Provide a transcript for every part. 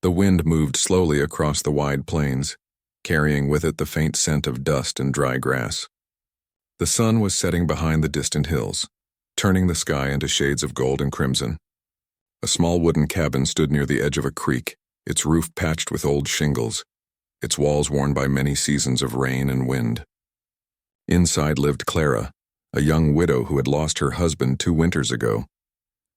The wind moved slowly across the wide plains, carrying with it the faint scent of dust and dry grass. The sun was setting behind the distant hills, turning the sky into shades of gold and crimson. A small wooden cabin stood near the edge of a creek, its roof patched with old shingles, its walls worn by many seasons of rain and wind. Inside lived Clara, a young widow who had lost her husband 2 winters ago.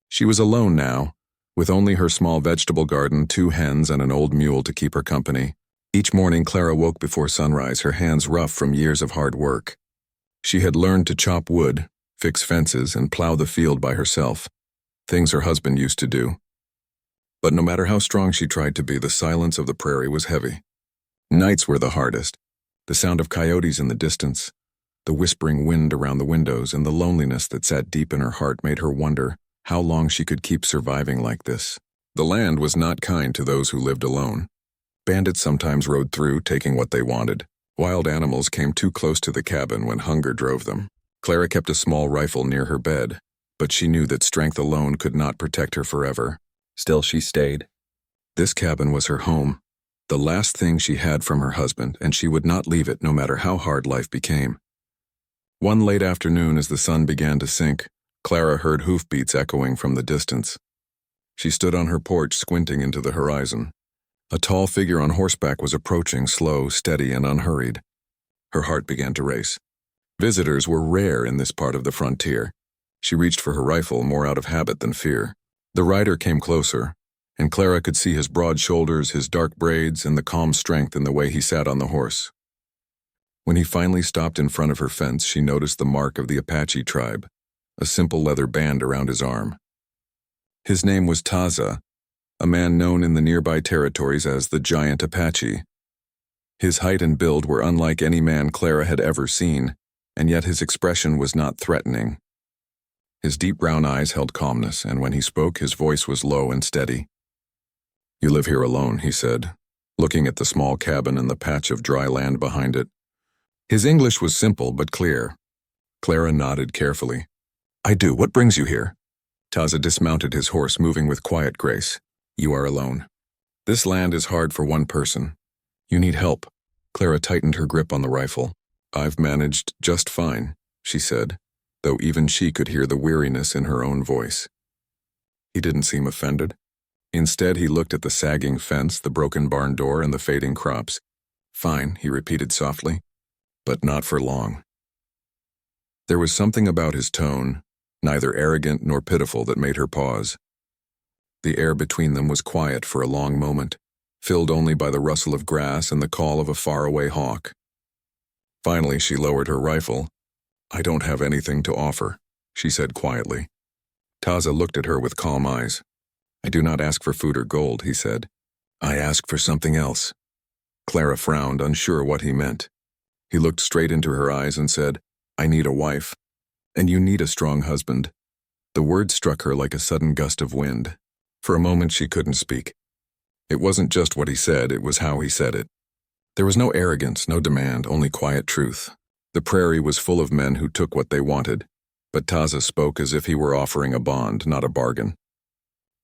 She was alone now, with only her small vegetable garden, 2 hens, and an old mule to keep her company. Each morning Clara woke before sunrise, her hands rough from years of hard work. She had learned to chop wood, fix fences, and plow the field by herself, things her husband used to do. But no matter how strong she tried to be, the silence of the prairie was heavy. Nights were the hardest. The sound of coyotes in the distance, the whispering wind around the windows, and the loneliness that sat deep in her heart made her wonder how long she could keep surviving like this. The land was not kind to those who lived alone. Bandits sometimes rode through, taking what they wanted. Wild animals came too close to the cabin when hunger drove them. Clara kept a small rifle near her bed, but she knew that strength alone could not protect her forever. Still, she stayed. This cabin was her home, the last thing she had from her husband, and she would not leave it no matter how hard life became. One late afternoon, as the sun began to sink, Clara heard hoofbeats echoing from the distance. She stood on her porch, squinting into the horizon. A tall figure on horseback was approaching, slow, steady, and unhurried. Her heart began to race. Visitors were rare in this part of the frontier. She reached for her rifle, more out of habit than fear. The rider came closer, and Clara could see his broad shoulders, his dark braids, and the calm strength in the way he sat on the horse. When he finally stopped in front of her fence, she noticed the mark of the Apache tribe, a simple leather band around his arm. His name was Taza, a man known in the nearby territories as the Giant Apache. His height and build were unlike any man Clara had ever seen, and yet his expression was not threatening. His deep brown eyes held calmness, and when he spoke, his voice was low and steady. "You live here alone," he said, looking at the small cabin and the patch of dry land behind it. His English was simple but clear. Clara nodded carefully. "I do. What brings you here?" Taza dismounted his horse, moving with quiet grace. "You are alone. This land is hard for one person. You need help." Clara tightened her grip on the rifle. "I've managed just fine," she said, though even she could hear the weariness in her own voice. He didn't seem offended. Instead, he looked at the sagging fence, the broken barn door, and the fading crops. "Fine," he repeated softly, "but not for long." There was something about his tone, neither arrogant nor pitiful, that made her pause. The air between them was quiet for a long moment, filled only by the rustle of grass and the call of a faraway hawk. Finally, she lowered her rifle. "I don't have anything to offer," she said quietly. Taza looked at her with calm eyes. "I do not ask for food or gold," he said. "I ask for something else." Clara frowned, unsure what he meant. He looked straight into her eyes and said, "I need a wife, and you need a strong husband." The word struck her like a sudden gust of wind. For a moment she couldn't speak. It wasn't just what he said, it was how he said it. There was no arrogance, no demand, only quiet truth. The prairie was full of men who took what they wanted, but Taza spoke as if he were offering a bond, not a bargain.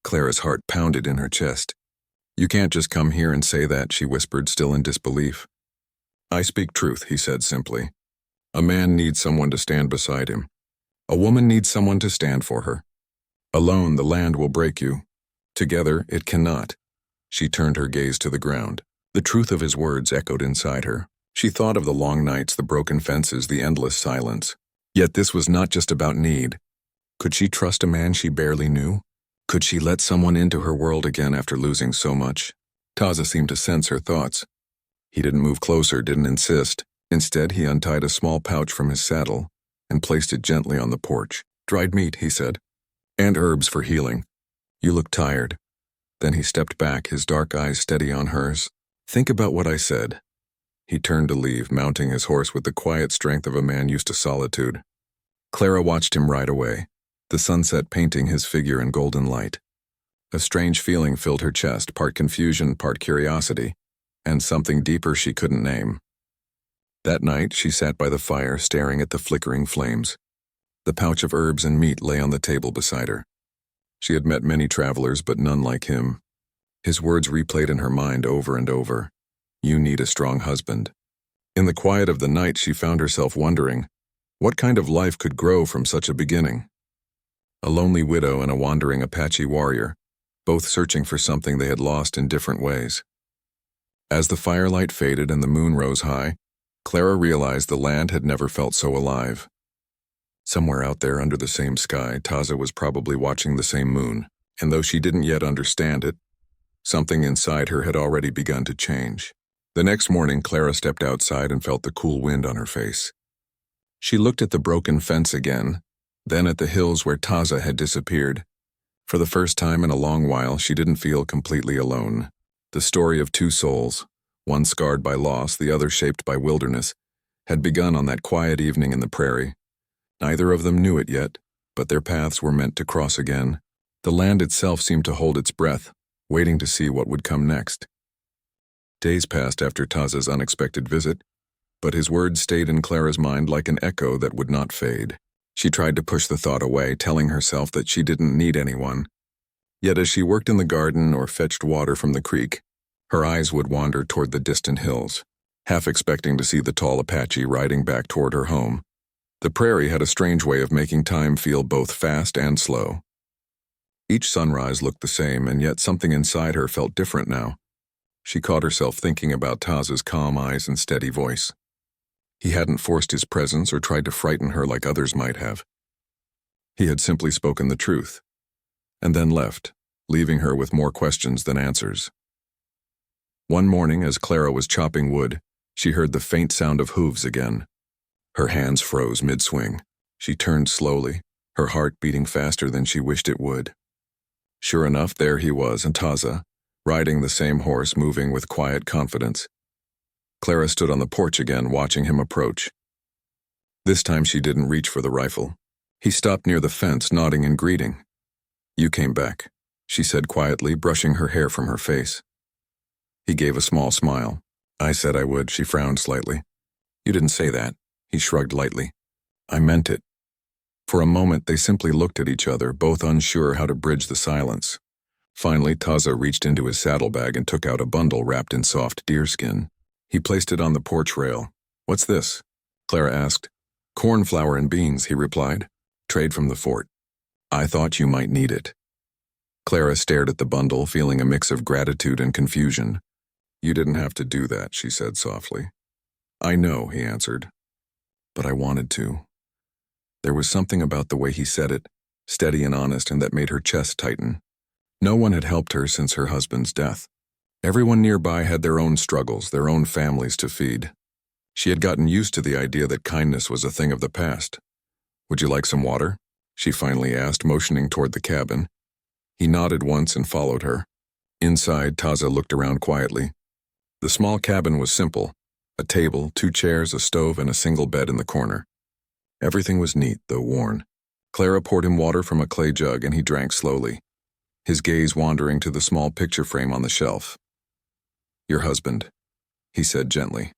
Clara's heart pounded in her chest. "You can't just come here and say that," she whispered, still in disbelief. "I speak truth," he said simply. "A man needs someone to stand beside him. A woman needs someone to stand for her. Alone, the land will break you. Together, it cannot." She turned her gaze to the ground. The truth of his words echoed inside her. She thought of the long nights, the broken fences, the endless silence. Yet this was not just about need. Could she trust a man she barely knew? Could she let someone into her world again after losing so much? Taza seemed to sense her thoughts. He didn't move closer, didn't insist. Instead, he untied a small pouch from his saddle and placed it gently on the porch. "Dried meat," he said, "and herbs for healing. You look tired." Then he stepped back, his dark eyes steady on hers. "Think about what I said." He turned to leave, mounting his horse with the quiet strength of a man used to solitude. Clara watched him ride away, the sunset painting his figure in golden light. A strange feeling filled her chest, part confusion, part curiosity, and something deeper she couldn't name. That night, she sat by the fire, staring at the flickering flames. The pouch of herbs and meat lay on the table beside her. She had met many travelers, but none like him. His words replayed in her mind over and over. You need a strong husband. In the quiet of the night, she found herself wondering, what kind of life could grow from such a beginning? A lonely widow and a wandering Apache warrior, both searching for something they had lost in different ways. As the firelight faded and the moon rose high, Clara realized the land had never felt so alive. Somewhere out there under the same sky, Taza was probably watching the same moon, and though she didn't yet understand it, something inside her had already begun to change. The next morning, Clara stepped outside and felt the cool wind on her face. She looked at the broken fence again, then at the hills where Taza had disappeared. For the first time in a long while, she didn't feel completely alone. The story of two souls, one scarred by loss, the other shaped by wilderness, had begun on that quiet evening in the prairie. Neither of them knew it yet, but their paths were meant to cross again. The land itself seemed to hold its breath, waiting to see what would come next. Days passed after Taza's unexpected visit, but his words stayed in Clara's mind like an echo that would not fade. She tried to push the thought away, telling herself that she didn't need anyone. Yet as she worked in the garden or fetched water from the creek, her eyes would wander toward the distant hills, half expecting to see the tall Apache riding back toward her home. The prairie had a strange way of making time feel both fast and slow. Each sunrise looked the same, and yet something inside her felt different now. She caught herself thinking about Taza's calm eyes and steady voice. He hadn't forced his presence or tried to frighten her like others might have. He had simply spoken the truth, and then left, leaving her with more questions than answers. One morning, as Clara was chopping wood, she heard the faint sound of hooves again. Her hands froze mid-swing. She turned slowly, her heart beating faster than she wished it would. Sure enough, there he was, and Taza, riding the same horse, moving with quiet confidence. Clara stood on the porch again, watching him approach. This time she didn't reach for the rifle. He stopped near the fence, nodding in greeting. You came back, she said quietly, brushing her hair from her face. He gave a small smile. I said I would, she frowned slightly. You didn't say that, he shrugged lightly. I meant it. For a moment they simply looked at each other, both unsure how to bridge the silence. Finally, Taza reached into his saddlebag and took out a bundle wrapped in soft deerskin. He placed it on the porch rail. What's this? Clara asked. Corn flour and beans, he replied. Trade from the fort. I thought you might need it. Clara stared at the bundle, feeling a mix of gratitude and confusion. You didn't have to do that, she said softly. I know, he answered. But I wanted to. There was something about the way he said it, steady and honest, and that made her chest tighten. No one had helped her since her husband's death. Everyone nearby had their own struggles, their own families to feed. She had gotten used to the idea that kindness was a thing of the past. Would you like some water? She finally asked, motioning toward the cabin. He nodded once and followed her. Inside, Taza looked around quietly. The small cabin was simple. A table, 2 chairs, a stove, and a single bed in the corner. Everything was neat, though worn. Clara poured him water from a clay jug, and he drank slowly, his gaze wandering to the small picture frame on the shelf. Your husband, he said gently.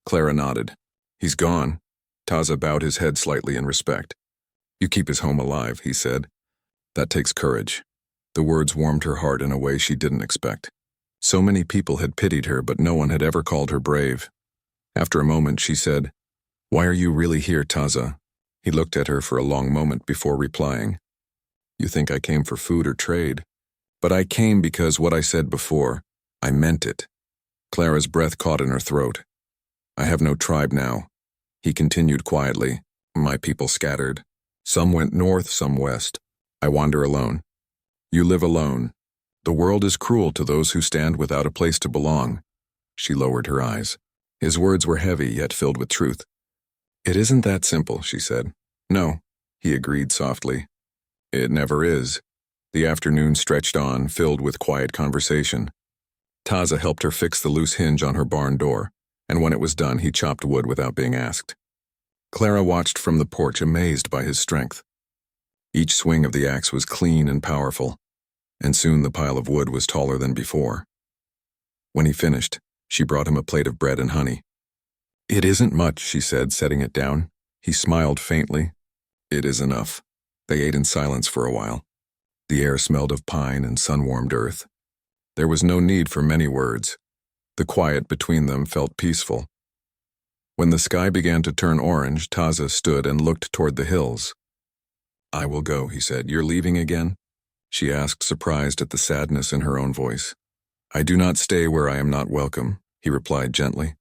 Clara nodded. He's gone. Taza bowed his head slightly in respect. You keep his home alive, he said. That takes courage. The words warmed her heart in a way she didn't expect. So many people had pitied her, but no one had ever called her brave. After a moment, she said, Why are you really here, Taza? He looked at her for a long moment before replying. You think I came for food or trade? But I came because what I said before, I meant it. Clara's breath caught in her throat. I have no tribe now. He continued quietly. My people scattered. Some went north, some west. I wander alone. You live alone. The world is cruel to those who stand without a place to belong. She lowered her eyes. His words were heavy, yet filled with truth. It isn't that simple, she said. No, he agreed softly. It never is. The afternoon stretched on, filled with quiet conversation. Taza helped her fix the loose hinge on her barn door, and when it was done, he chopped wood without being asked. Clara watched from the porch, amazed by his strength. Each swing of the axe was clean and powerful, and soon the pile of wood was taller than before. When he finished, she brought him a plate of bread and honey. It isn't much, she said, setting it down. He smiled faintly. It is enough. They ate in silence for a while. The air smelled of pine and sun-warmed earth. There was no need for many words. The quiet between them felt peaceful. When the sky began to turn orange, Taza stood and looked toward the hills. "I will go," he said. "You're leaving again?" She asked, surprised at the sadness in her own voice. "I do not stay where I am not welcome," he replied gently.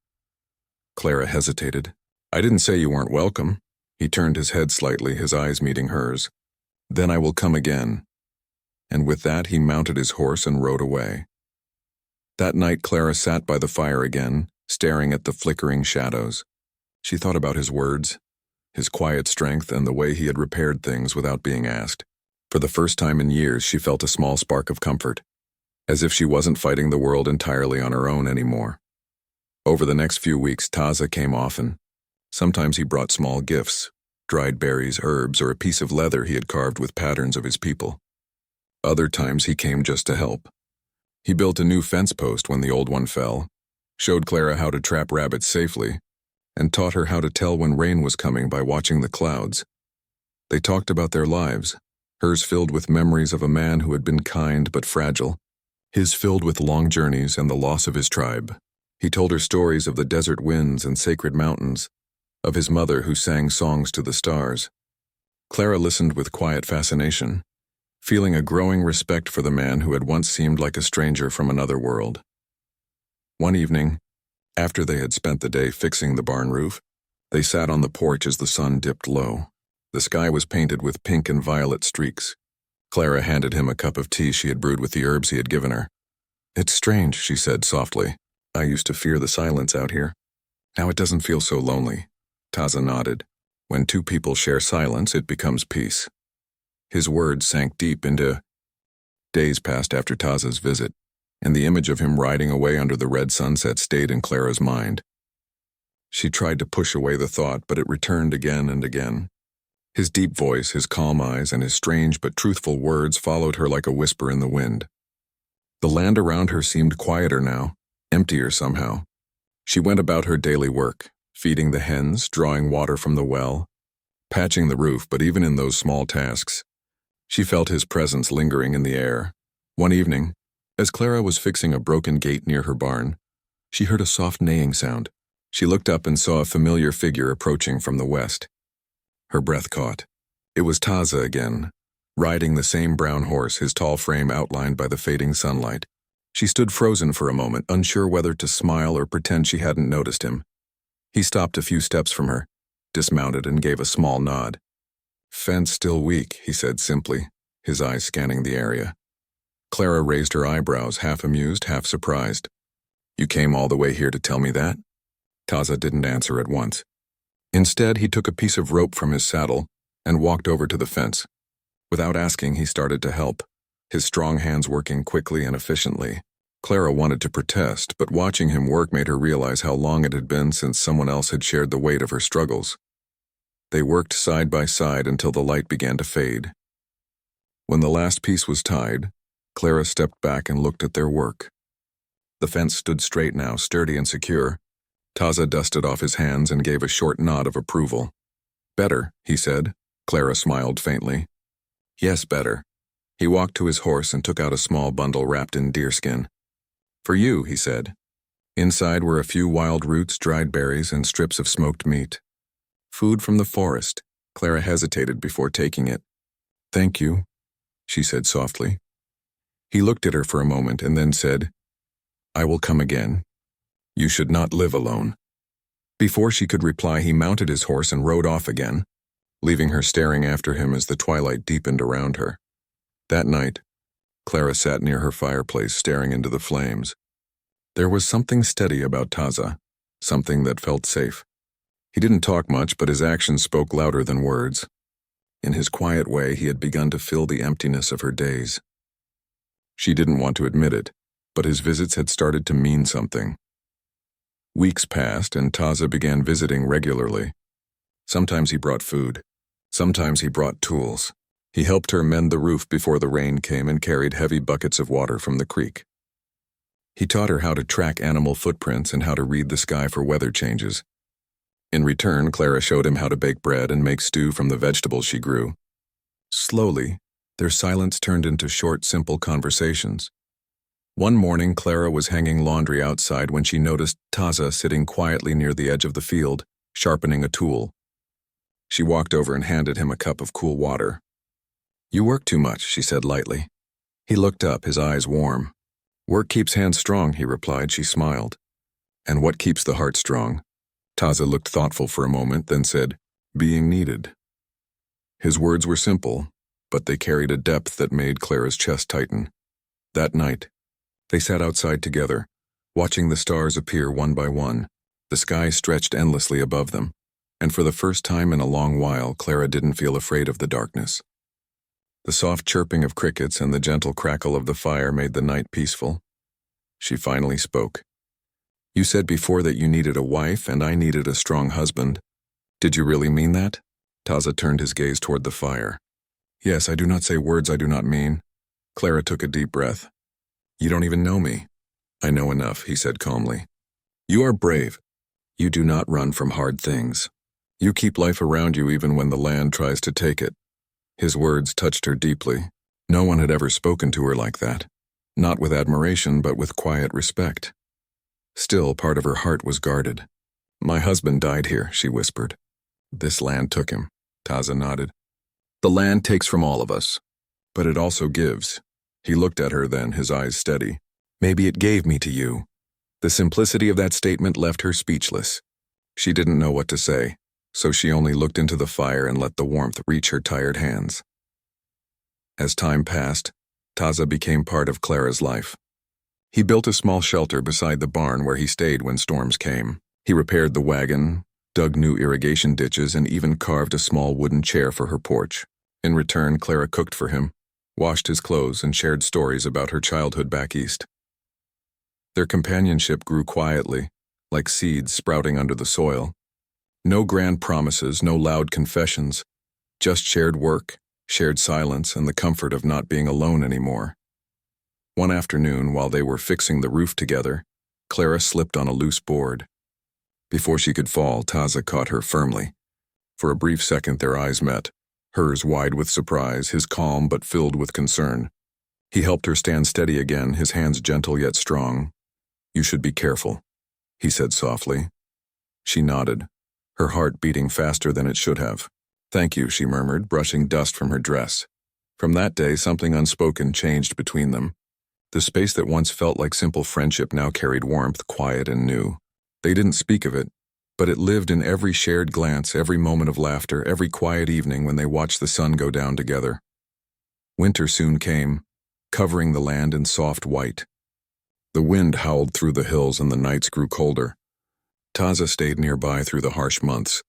Clara hesitated. "I didn't say you weren't welcome." He turned his head slightly, his eyes meeting hers. "Then I will come again." And with that he mounted his horse and rode away. That night Clara sat by the fire again, staring at the flickering shadows. She thought about his words, his quiet strength, and the way he had repaired things without being asked. For the first time in years she felt a small spark of comfort, as if she wasn't fighting the world entirely on her own anymore. Over the next few weeks Taza came often. Sometimes he brought small gifts, dried berries, herbs, or a piece of leather he had carved with patterns of his people. Other times he came just to help. He built a new fence post when the old one fell, showed Clara how to trap rabbits safely, and taught her how to tell when rain was coming by watching the clouds. They talked about their lives, hers filled with memories of a man who had been kind but fragile, his filled with long journeys and the loss of his tribe. He told her stories of the desert winds and sacred mountains, of his mother who sang songs to the stars. Clara listened with quiet fascination, feeling a growing respect for the man who had once seemed like a stranger from another world. One evening, after they had spent the day fixing the barn roof, they sat on the porch as the sun dipped low. The sky was painted with pink and violet streaks. Clara handed him a cup of tea she had brewed with the herbs he had given her. "It's strange," she said softly. "I used to fear the silence out here. Now it doesn't feel so lonely." Taza nodded. "When two people share silence, it becomes peace." His words sank deep into. Days passed after Taza's visit, and the image of him riding away under the red sunset stayed in Clara's mind. She tried to push away the thought, but it returned again and again. His deep voice, his calm eyes, and his strange but truthful words followed her like a whisper in the wind. The land around her seemed quieter now, emptier somehow. She went about her daily work, feeding the hens, drawing water from the well, patching the roof, but even in those small tasks, she felt his presence lingering in the air. One evening, as Clara was fixing a broken gate near her barn, she heard a soft neighing sound. She looked up and saw a familiar figure approaching from the west. Her breath caught. It was Taza again, riding the same brown horse, his tall frame outlined by the fading sunlight. She stood frozen for a moment, unsure whether to smile or pretend she hadn't noticed him. He stopped a few steps from her, dismounted, and gave a small nod. "Fence still weak," he said simply, his eyes scanning the area. Clara raised her eyebrows, half amused, half surprised. "You came all the way here to tell me that?" Taza didn't answer at once. Instead, he took a piece of rope from his saddle and walked over to the fence. Without asking, he started to help, his strong hands working quickly and efficiently. Clara wanted to protest, but watching him work made her realize how long it had been since someone else had shared the weight of her struggles. They worked side by side until the light began to fade. When the last piece was tied, Clara stepped back and looked at their work. The fence stood straight now, sturdy and secure. Taza dusted off his hands and gave a short nod of approval. "Better," he said. Clara smiled faintly. "Yes, better." He walked to his horse and took out a small bundle wrapped in deerskin. "For you," he said. Inside were a few wild roots, dried berries, and strips of smoked meat. "Food from the forest." Clara hesitated before taking it. "Thank you," she said softly. He looked at her for a moment and then said, "I will come again. You should not live alone." Before she could reply, he mounted his horse and rode off again, leaving her staring after him as the twilight deepened around her. That night, Clara sat near her fireplace, staring into the flames. There was something steady about Taza, something that felt safe. He didn't talk much, but his actions spoke louder than words. In his quiet way, he had begun to fill the emptiness of her days. She didn't want to admit it, but his visits had started to mean something. Weeks passed, and Taza began visiting regularly. Sometimes he brought food. Sometimes he brought tools. He helped her mend the roof before the rain came and carried heavy buckets of water from the creek. He taught her how to track animal footprints and how to read the sky for weather changes. In return, Clara showed him how to bake bread and make stew from the vegetables she grew. Slowly, their silence turned into short, simple conversations. One morning, Clara was hanging laundry outside when she noticed Taza sitting quietly near the edge of the field, sharpening a tool. She walked over and handed him a cup of cool water. "You work too much," she said lightly. He looked up, his eyes warm. "Work keeps hands strong," he replied. She smiled. "And what keeps the heart strong?" Taza looked thoughtful for a moment, then said, "Being needed." His words were simple, but they carried a depth that made Clara's chest tighten. That night, they sat outside together, watching the stars appear one by one. The sky stretched endlessly above them, and for the first time in a long while, Clara didn't feel afraid of the darkness. The soft chirping of crickets and the gentle crackle of the fire made the night peaceful. She finally spoke. "You said before that you needed a wife and I needed a strong husband. Did you really mean that?" Taza turned his gaze toward the fire. "Yes, I do not say words I do not mean." Clara took a deep breath. "You don't even know me." "I know enough," he said calmly. "You are brave. You do not run from hard things. You keep life around you even when the land tries to take it." His words touched her deeply. No one had ever spoken to her like that. Not with admiration, but with quiet respect. Still, part of her heart was guarded. "My husband died here," she whispered. "This land took him." Taza nodded. "The land takes from all of us, but it also gives." He looked at her then, his eyes steady. "Maybe it gave me to you." The simplicity of that statement left her speechless. She didn't know what to say, so she only looked into the fire and let the warmth reach her tired hands. As time passed, Taza became part of Clara's life. He built a small shelter beside the barn where he stayed when storms came. He repaired the wagon, dug new irrigation ditches, and even carved a small wooden chair for her porch. In return, Clara cooked for him, washed his clothes, and shared stories about her childhood back east. Their companionship grew quietly, like seeds sprouting under the soil. No grand promises, no loud confessions, just shared work, shared silence, and the comfort of not being alone anymore. One afternoon, while they were fixing the roof together, Clara slipped on a loose board. Before she could fall, Taza caught her firmly. For a brief second their eyes met, hers wide with surprise, his calm but filled with concern. He helped her stand steady again, his hands gentle yet strong. "You should be careful," he said softly. She nodded, her heart beating faster than it should have. "Thank you," she murmured, brushing dust from her dress. From that day, something unspoken changed between them. The space that once felt like simple friendship now carried warmth, quiet and new. They didn't speak of it, but it lived in every shared glance, every moment of laughter, every quiet evening when they watched the sun go down together. Winter soon came, covering the land in soft white. The wind howled through the hills and the nights grew colder. Taza stayed nearby through the harsh months,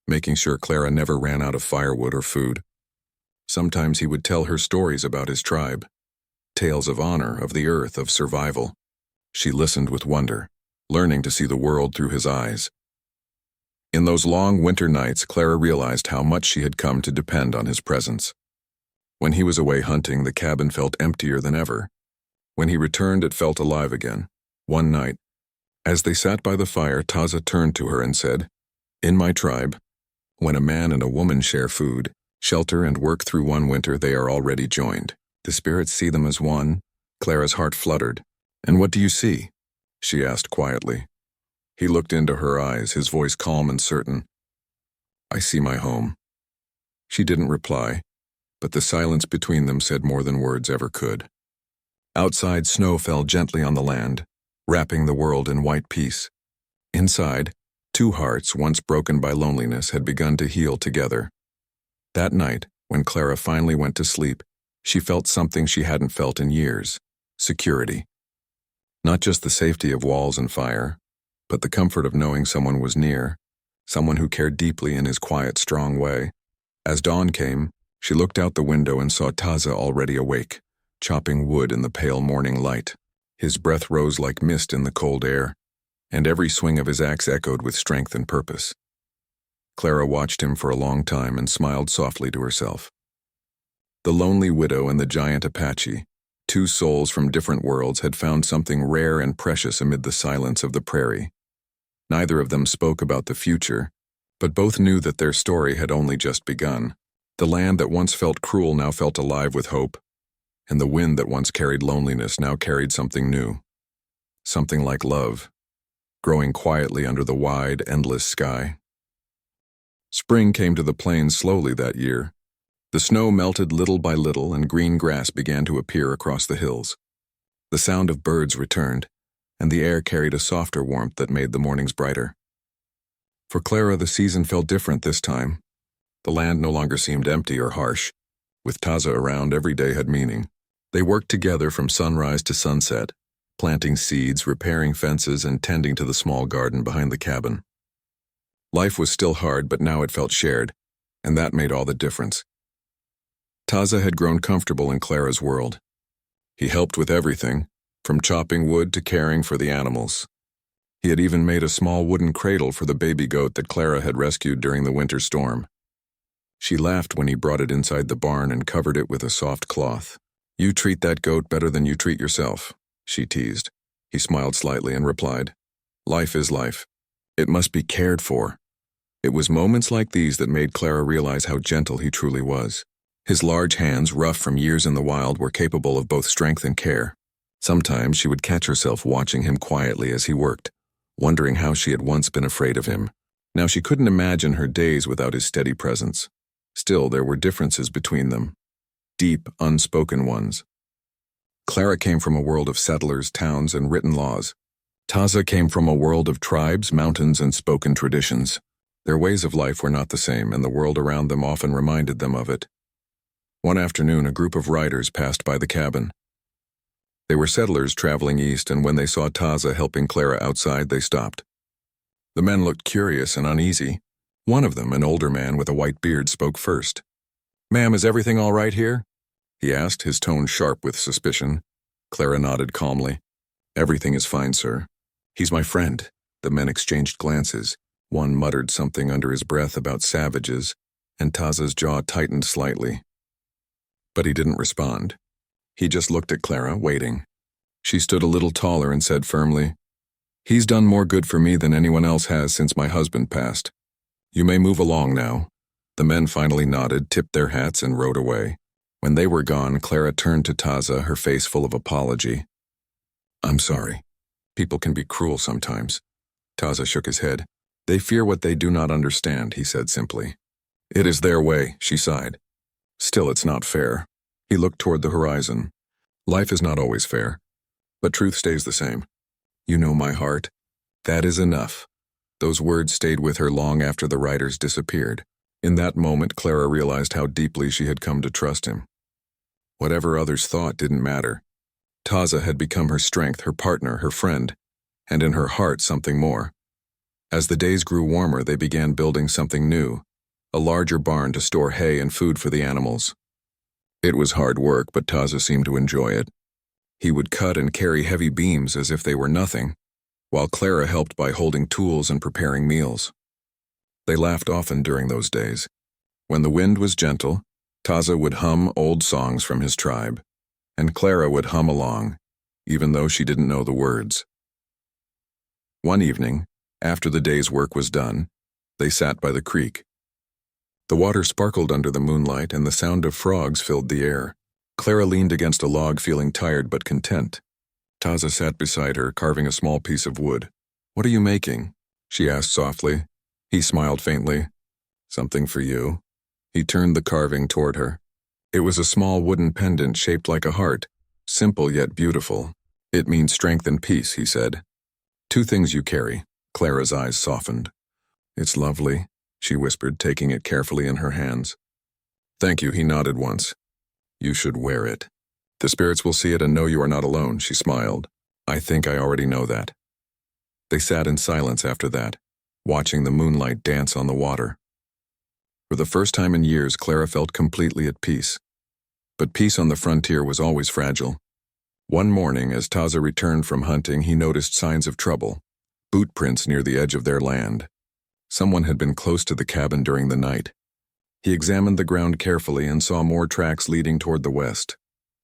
making sure Clara never ran out of firewood or food. Sometimes he would tell her stories about his tribe, tales of honor, of the earth, of survival. She listened with wonder, learning to see the world through his eyes. In those long winter nights, Clara realized how much she had come to depend on his presence. When he was away hunting, the cabin felt emptier than ever. When he returned, it felt alive again. One night, as they sat by the fire, Taza turned to her and said, "In my tribe, when a man and a woman share food, shelter, and work through one winter, they are already joined. The spirits see them as one." Clara's heart fluttered. "And what do you see?" she asked quietly. He looked into her eyes, his voice calm and certain. "I see my home." She didn't reply, but the silence between them said more than words ever could. Outside, snow fell gently on the land, wrapping the world in white peace. Inside, two hearts, once broken by loneliness, had begun to heal together. That night, when Clara finally went to sleep, she felt something she hadn't felt in years: security. Not just the safety of walls and fire, but the comfort of knowing someone was near, someone who cared deeply in his quiet, strong way. As dawn came, she looked out the window and saw Taza already awake, chopping wood in the pale morning light. His breath rose like mist in the cold air, and every swing of his axe echoed with strength and purpose. Clara watched him for a long time and smiled softly to herself. The lonely widow and the giant Apache, two souls from different worlds, had found something rare and precious amid the silence of the prairie. Neither of them spoke about the future, but both knew that their story had only just begun. The land that once felt cruel now felt alive with hope. and the wind that once carried loneliness now carried something new. Something like love, growing quietly under the wide, endless sky. Spring came to the plains slowly that year. The snow melted little by little and green grass began to appear across the hills. The sound of birds returned, and the air carried a softer warmth that made the mornings brighter. For Clara, the season felt different this time. The land no longer seemed empty or harsh. With Taza around, every day had meaning. They worked together from sunrise to sunset, planting seeds, repairing fences, and tending to the small garden behind the cabin. Life was still hard, but now it felt shared, and that made all the difference. Taza had grown comfortable in Clara's world. He helped with everything, from chopping wood to caring for the animals. He had even made a small wooden cradle for the baby goat that Clara had rescued during the winter storm. She laughed when he brought it inside the barn and covered it with a soft cloth. "You treat that goat better than you treat yourself," she teased. He smiled slightly and replied, "Life is life. It must be cared for." It was moments like these that made Clara realize how gentle he truly was. His large hands, rough from years in the wild, were capable of both strength and care. Sometimes she would catch herself watching him quietly as he worked, wondering how she had once been afraid of him. Now she couldn't imagine her days without his steady presence. Still, there were differences between them. Deep, unspoken ones. Clara came from a world of settlers, towns, and written laws. Taza came from a world of tribes, mountains, and spoken traditions. Their ways of life were not the same, and the world around them often reminded them of it. One afternoon, a group of riders passed by the cabin. They were settlers traveling east, and when they saw Taza helping Clara outside, they stopped. The men looked curious and uneasy. One of them, an older man with a white beard, spoke first. "Ma'am, is everything all right here?" he asked, his tone sharp with suspicion. Clara nodded calmly. "Everything is fine, sir. He's my friend." The men exchanged glances. One muttered something under his breath about savages, and Taza's jaw tightened slightly. But he didn't respond. He just looked at Clara, waiting. She stood a little taller and said firmly, "He's done more good for me than anyone else has since my husband passed. You may move along now." The men finally nodded, tipped their hats, and rode away. When they were gone, Clara turned to Taza, her face full of apology. "I'm sorry. People can be cruel sometimes." Taza shook his head. "They fear what they do not understand," he said simply. "It is their way," she sighed. "Still, it's not fair." He looked toward the horizon. "Life is not always fair, but truth stays the same. You know my heart. That is enough." Those words stayed with her long after the riders disappeared. In that moment, Clara realized how deeply she had come to trust him. Whatever others thought didn't matter. Taza had become her strength, her partner, her friend, and in her heart something more. As the days grew warmer, they began building something new, a larger barn to store hay and food for the animals. It was hard work, but Taza seemed to enjoy it. He would cut and carry heavy beams as if they were nothing, while Clara helped by holding tools and preparing meals. They laughed often during those days. When the wind was gentle, Taza would hum old songs from his tribe, and Clara would hum along, even though she didn't know the words. One evening, after the day's work was done, they sat by the creek. The water sparkled under the moonlight, and the sound of frogs filled the air. Clara leaned against a log, feeling tired but content. Taza sat beside her, carving a small piece of wood. "What are you making?" she asked softly. He smiled faintly. "Something for you." He turned the carving toward her. It was a small wooden pendant shaped like a heart, simple yet beautiful. "It means strength and peace," he said. "Two things you carry." Clara's eyes softened. "It's lovely," she whispered, taking it carefully in her hands. "Thank you," he nodded once. "You should wear it. The spirits will see it and know you are not alone," she smiled. "I think I already know that." They sat in silence after that, watching the moonlight dance on the water. For the first time in years, Clara felt completely at peace. But peace on the frontier was always fragile. One morning, as Taza returned from hunting, he noticed signs of trouble, boot prints near the edge of their land. Someone had been close to the cabin during the night. He examined the ground carefully and saw more tracks leading toward the west.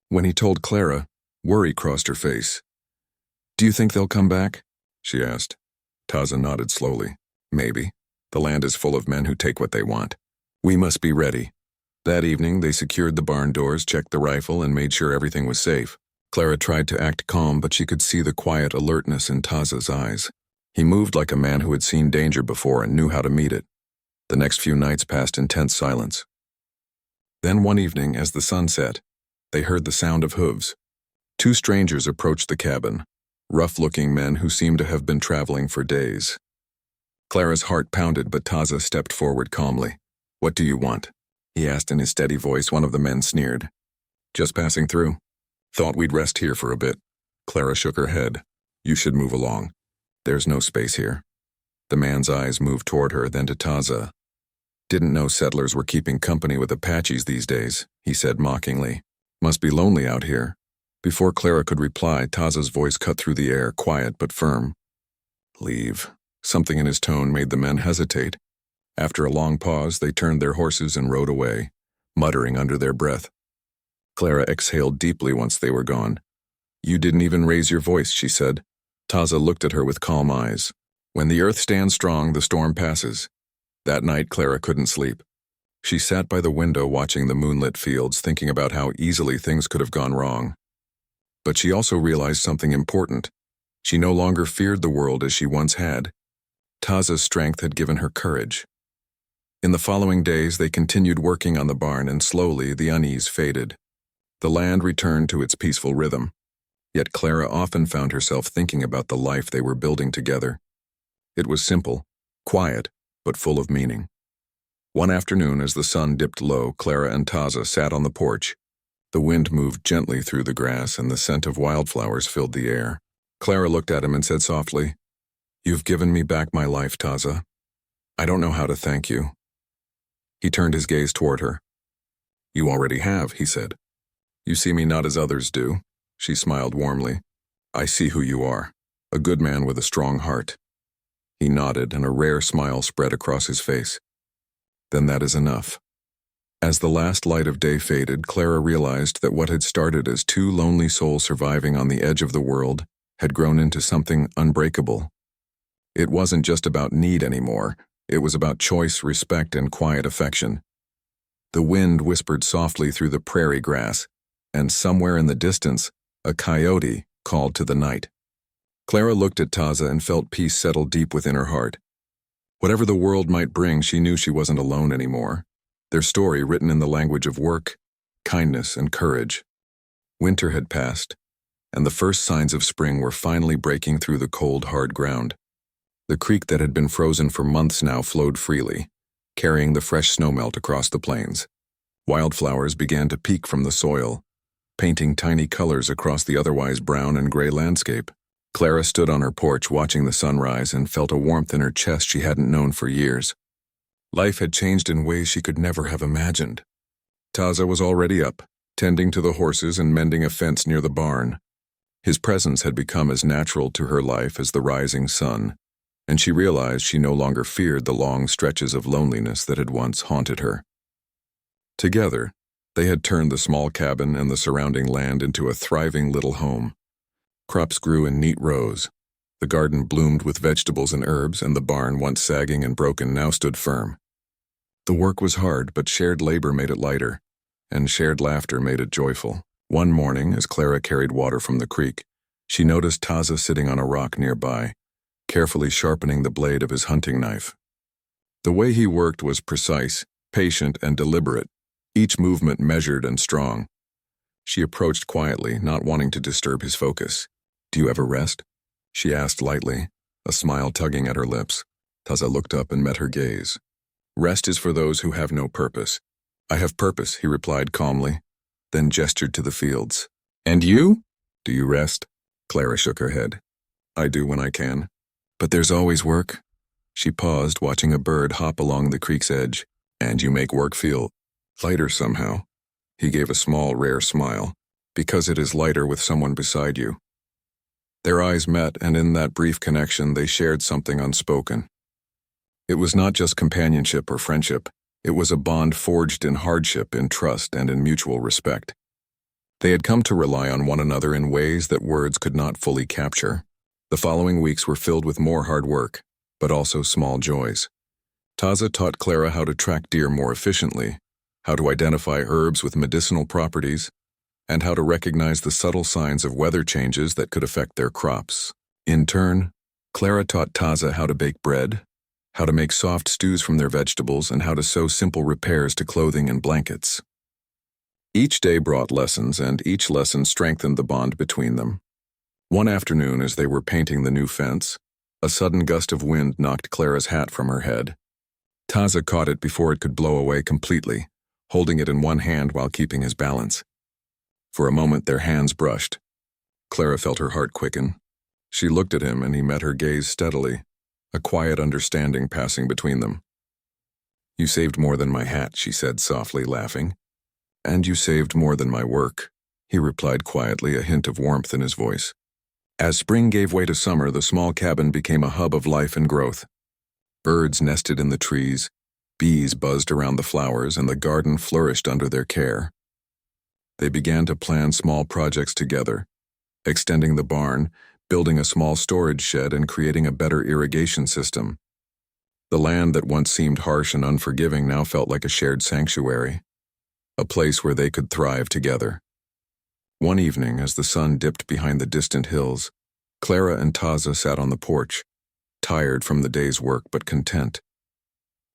When he told Clara, worry crossed her face. "Do you think they'll come back?" she asked. Taza nodded slowly. "Maybe. The land is full of men who take what they want. We must be ready." That evening, they secured the barn doors, checked the rifle, and made sure everything was safe. Clara tried to act calm, but she could see the quiet alertness in Taza's eyes. He moved like a man who had seen danger before and knew how to meet it. The next few nights passed in tense silence. Then one evening, as the sun set, they heard the sound of hooves. Two strangers approached the cabin, rough-looking men who seemed to have been traveling for days. Clara's heart pounded, but Taza stepped forward calmly. "What do you want?" he asked in his steady voice. One of the men sneered. "Just passing through. Thought we'd rest here for a bit." Clara shook her head. "You should move along. There's no space here." The man's eyes moved toward her, then to Taza. "Didn't know settlers were keeping company with Apaches these days," he said mockingly. "Must be lonely out here." Before Clara could reply, Taza's voice cut through the air, quiet but firm. "Leave." Something in his tone made the men hesitate. After a long pause, they turned their horses and rode away, muttering under their breath. Clara exhaled deeply once they were gone. "You didn't even raise your voice," she said. Taza looked at her with calm eyes. "When the earth stands strong, the storm passes." That night, Clara couldn't sleep. She sat by the window watching the moonlit fields, thinking about how easily things could have gone wrong. But she also realized something important. She no longer feared the world as she once had. Taza's strength had given her courage. In the following days, they continued working on the barn, and slowly the unease faded. The land returned to its peaceful rhythm. Yet Clara often found herself thinking about the life they were building together. It was simple, quiet, but full of meaning. One afternoon, as the sun dipped low, Clara and Taza sat on the porch. The wind moved gently through the grass, and the scent of wildflowers filled the air. Clara looked at him and said softly, "You've given me back my life, Taza. I don't know how to thank you." He turned his gaze toward her. "You already have," he said. "You see me not as others do." She smiled warmly. "I see who you are, a good man with a strong heart." He nodded, and a rare smile spread across his face. "Then that is enough." As the last light of day faded, Clara realized that what had started as two lonely souls surviving on the edge of the world had grown into something unbreakable. It wasn't just about need anymore. It was about choice, respect, and quiet affection. The wind whispered softly through the prairie grass, and somewhere in the distance, a coyote called to the night. Clara looked at Taza and felt peace settle deep within her heart. Whatever the world might bring, she knew she wasn't alone anymore. Their story written in the language of work, kindness, and courage. Winter had passed, and the first signs of spring were finally breaking through the cold, hard ground. The creek that had been frozen for months now flowed freely, carrying the fresh snowmelt across the plains. Wildflowers began to peek from the soil, painting tiny colors across the otherwise brown and gray landscape. Clara stood on her porch watching the sunrise and felt a warmth in her chest she hadn't known for years. Life had changed in ways she could never have imagined. Taza was already up, tending to the horses and mending a fence near the barn. His presence had become as natural to her life as the rising sun, and she realized she no longer feared the long stretches of loneliness that had once haunted her. Together, they had turned the small cabin and the surrounding land into a thriving little home. Crops grew in neat rows. The garden bloomed with vegetables and herbs, and the barn, once sagging and broken, now stood firm. The work was hard, but shared labor made it lighter, and shared laughter made it joyful. One morning, as Clara carried water from the creek, she noticed Taza sitting on a rock nearby, carefully sharpening the blade of his hunting knife. The way he worked was precise, patient, and deliberate, each movement measured and strong. She approached quietly, not wanting to disturb his focus. "Do you ever rest?" she asked lightly, a smile tugging at her lips. Taza looked up and met her gaze. "Rest is for those who have no purpose." "I have purpose," he replied calmly, then gestured to the fields. "And you? Do you rest?" Clara shook her head. "I do when I can. But there's always work." She paused, watching a bird hop along the creek's edge. "And you make work feel lighter somehow." He gave a small, rare smile. "Because it is lighter with someone beside you." Their eyes met, and in that brief connection they shared something unspoken. It was not just companionship or friendship. It was a bond forged in hardship, in trust, and in mutual respect. They had come to rely on one another in ways that words could not fully capture. The following weeks were filled with more hard work, but also small joys. Taza taught Clara how to track deer more efficiently, how to identify herbs with medicinal properties, and how to recognize the subtle signs of weather changes that could affect their crops. In turn, Clara taught Taza how to bake bread, how to make soft stews from their vegetables, and how to sew simple repairs to clothing and blankets. Each day brought lessons, and each lesson strengthened the bond between them. One afternoon, as they were painting the new fence, a sudden gust of wind knocked Clara's hat from her head. Taza caught it before it could blow away completely, holding it in one hand while keeping his balance. For a moment, their hands brushed. Clara felt her heart quicken. She looked at him, and he met her gaze steadily, a quiet understanding passing between them. "You saved more than my hat," she said softly, laughing. "And you saved more than my work," he replied quietly, a hint of warmth in his voice. As spring gave way to summer, the small cabin became a hub of life and growth. Birds nested in the trees, bees buzzed around the flowers, and the garden flourished under their care. They began to plan small projects together, extending the barn, building a small storage shed, and creating a better irrigation system. The land that once seemed harsh and unforgiving now felt like a shared sanctuary, a place where they could thrive together. One evening, as the sun dipped behind the distant hills, Clara and Taza sat on the porch, tired from the day's work but content.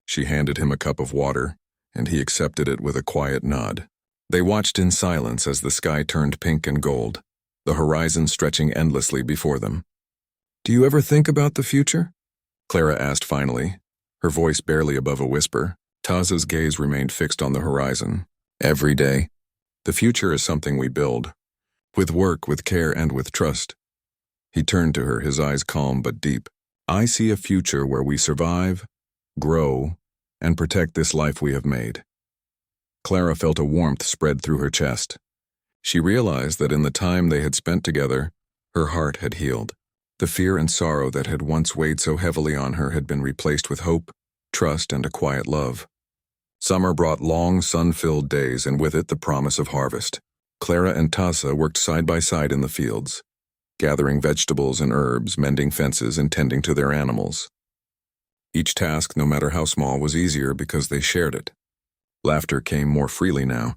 She handed him a cup of water, and he accepted it with a quiet nod. They watched in silence as the sky turned pink and gold, the horizon stretching endlessly before them. "Do you ever think about the future?" Clara asked finally, her voice barely above a whisper. Taza's gaze remained fixed on the horizon. "Every day. The future is something we build, with work, with care, and with trust." He turned to her, his eyes calm but deep. "I see a future where we survive, grow, and protect this life we have made." Clara felt a warmth spread through her chest. She realized that in the time they had spent together, her heart had healed. The fear and sorrow that had once weighed so heavily on her had been replaced with hope, trust, and a quiet love. Summer brought long, sun-filled days, and with it the promise of harvest. Clara and Taza worked side by side in the fields, gathering vegetables and herbs, mending fences, and tending to their animals. Each task, no matter how small, was easier because they shared it. Laughter came more freely now,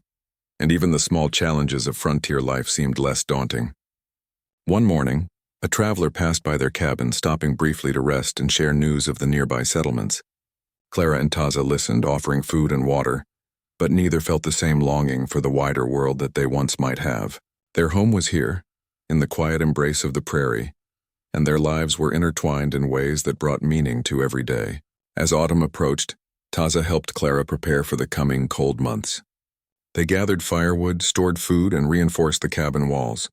and even the small challenges of frontier life seemed less daunting. One morning, a traveler passed by their cabin, stopping briefly to rest and share news of the nearby settlements. Clara and Taza listened, offering food and water, but neither felt the same longing for the wider world that they once might have. Their home was here, in the quiet embrace of the prairie, and their lives were intertwined in ways that brought meaning to every day. As autumn approached, Taza helped Clara prepare for the coming cold months. They gathered firewood, stored food, and reinforced the cabin walls.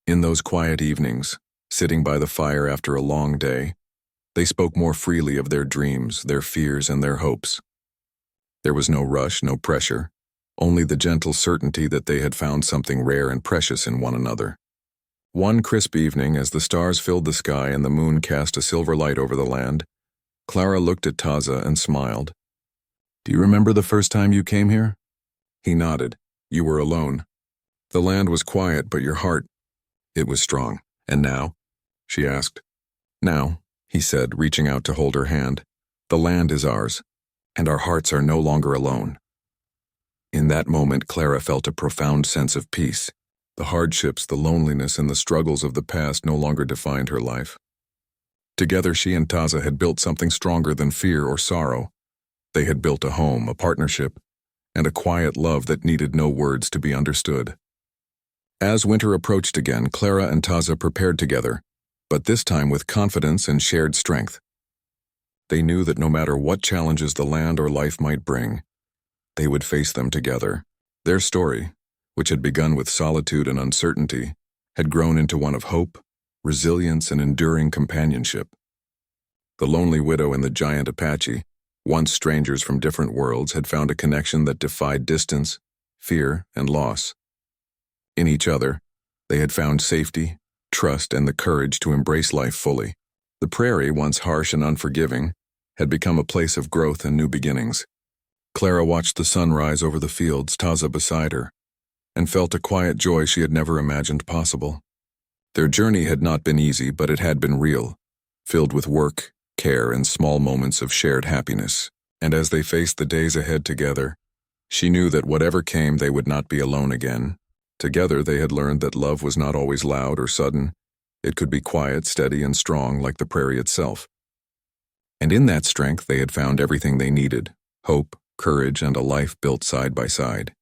In those quiet evenings, sitting by the fire after a long day, they spoke more freely of their dreams, their fears, and their hopes. There was no rush, no pressure, only the gentle certainty that they had found something rare and precious in one another. One crisp evening, as the stars filled the sky and the moon cast a silver light over the land, Clara looked at Taza and smiled. "Do you remember the first time you came here?" He nodded. "You were alone. The land was quiet, but your heart, it was strong. And now?" she asked. "Now," he said, reaching out to hold her hand, "the land is ours, and our hearts are no longer alone." In that moment, Clara felt a profound sense of peace. The hardships, the loneliness, and the struggles of the past no longer defined her life. Together, she and Taza had built something stronger than fear or sorrow. They had built a home, a partnership, and a quiet love that needed no words to be understood. As winter approached again, Clara and Taza prepared together, but this time with confidence and shared strength. They knew that no matter what challenges the land or life might bring, they would face them together. Their story, which had begun with solitude and uncertainty, had grown into one of hope, resilience, and enduring companionship. The lonely widow and the giant Apache, once strangers from different worlds, had found a connection that defied distance, fear, and loss. In each other, they had found safety, trust, and the courage to embrace life fully. The prairie, once harsh and unforgiving, had become a place of growth and new beginnings. Clara watched the sun rise over the fields, Taza beside her, and felt a quiet joy she had never imagined possible. Their journey had not been easy, but it had been real, filled with work, care, and small moments of shared happiness. And as they faced the days ahead together, She knew that whatever came, they would not be alone again. Together, they had learned that love was not always loud or sudden. It could be quiet, steady, and strong like the prairie itself. And in that strength, they had found everything they needed: hope, courage, and a life built side by side.